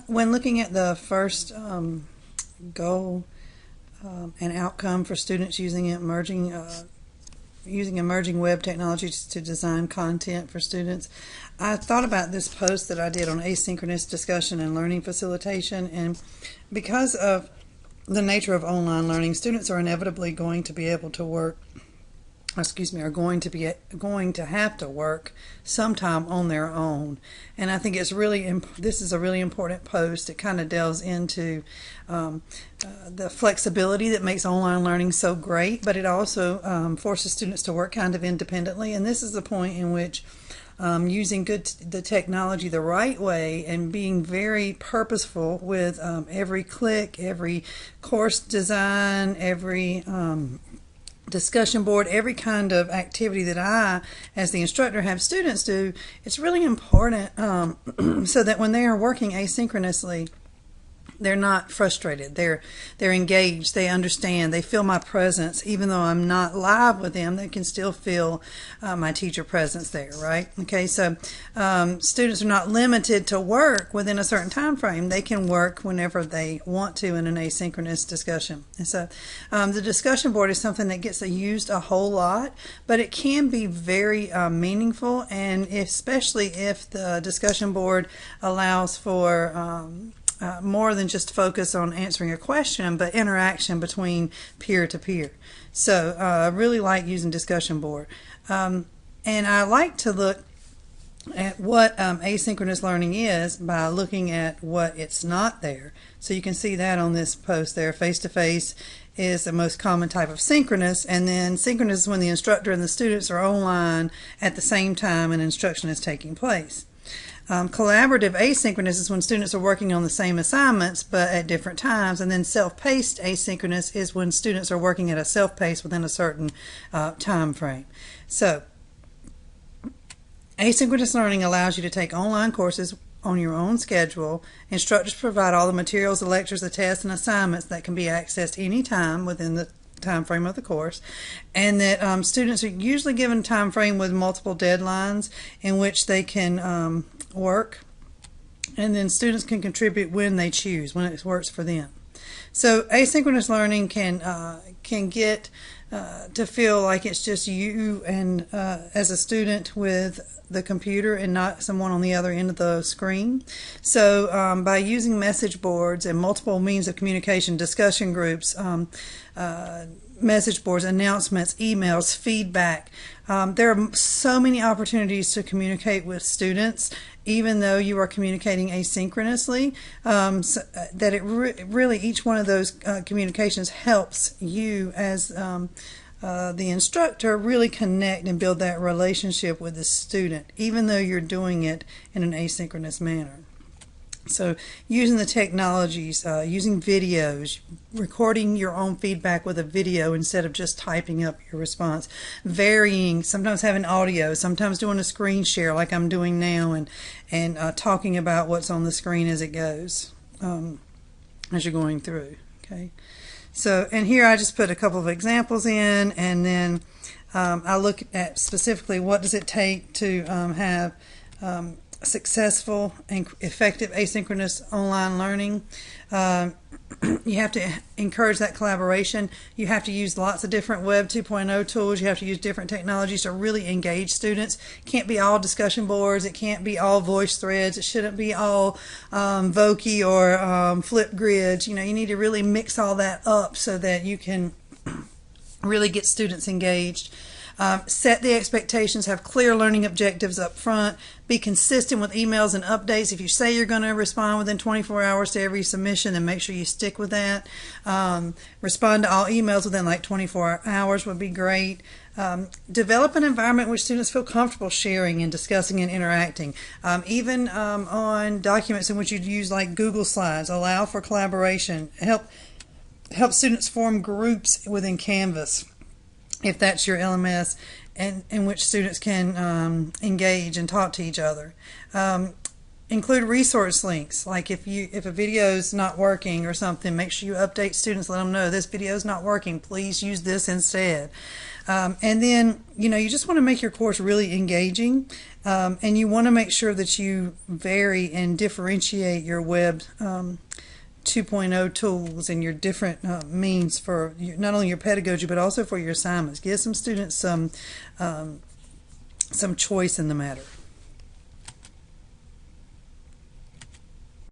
When looking at the first goal and outcome for students using emerging web technologies to design content for students, I thought about this post that I did on asynchronous discussion and learning facilitation. And because of the nature of online learning, students are inevitably going to be able to work are going to have to work sometime on their own. And I think this is a really important post. It kind of delves into the flexibility that makes online learning so great, but it also forces students to work kind of independently. And this is the point in which using the technology the right way and being very purposeful with every click, every course design, every discussion board, every kind of activity that I, as the instructor, have students do, it's really important so that when they are working asynchronously, they're not frustrated. They're engaged. They understand. They feel my presence. Even though I'm not live with them, they can still feel my teacher presence there, right? Okay, so students are not limited to work within a certain time frame. They can work whenever they want to in an asynchronous discussion. And so the discussion board is something that gets used a whole lot, but it can be very meaningful, and especially if the discussion board allows for more than just focus on answering a question, but interaction between peer to peer. So I really like using discussion board. And I like to look at what asynchronous learning is by looking at what it's not there. So you can see that on this post there. Face-to-face is the most common type of synchronous, and then synchronous is when the instructor and the students are online at the same time and instruction is taking place. Collaborative asynchronous is when students are working on the same assignments but at different times, and then self-paced asynchronous is when students are working at a self-pace within a certain time frame. So asynchronous learning allows you to take online courses on your own schedule. Instructors provide all the materials, the lectures, the tests, and assignments that can be accessed anytime within the time frame of the course, and that students are usually given a time frame with multiple deadlines in which they can work, and then students can contribute when they choose, when it works for them. So asynchronous learning can get to feel like it's just you and as a student with the computer and not someone on the other end of the screen. So by using message boards and multiple means of communication, discussion groups, message boards, announcements, emails, feedback, there are so many opportunities to communicate with students, even though you are communicating asynchronously, so that it really each one of those communications helps you as the instructor really connect and build that relationship with the student, even though you're doing it in an asynchronous manner. So using the technologies, using videos, recording your own feedback with a video instead of just typing up your response, varying, sometimes having audio, sometimes doing a screen share like I'm doing now, and talking about what's on the screen as it goes, as you're going through. Okay. So, and here I just put a couple of examples in, and then I look at specifically what does it take to have successful and effective asynchronous online learning. You have to encourage that collaboration. You have to use lots of different Web 2.0 tools. You have to use different technologies to really engage students. It can't be all discussion boards. It can't be all voice threads. It shouldn't be all Voki or flip grids. You know, you need to really mix all that up so that you can really get students engaged. Set the expectations, have clear learning objectives up front, be consistent with emails and updates. If you say you're going to respond within 24 hours to every submission, then make sure you stick with that. Respond to all emails within like 24 hours would be great. Develop an environment in which students feel comfortable sharing and discussing and interacting. Even on documents in which you use like Google Slides, allow for collaboration. Help students form groups within Canvas, if that's your LMS, and in which students can engage and talk to each other. include resource links. Like if a video is not working or something, make sure you update students, let them know this video is not working, please use this instead. And then you just want to make your course really engaging, and you want to make sure that you vary and differentiate your web 2.0 tools and your different means for not only your pedagogy but also for your assignments. Give some students some choice in the matter.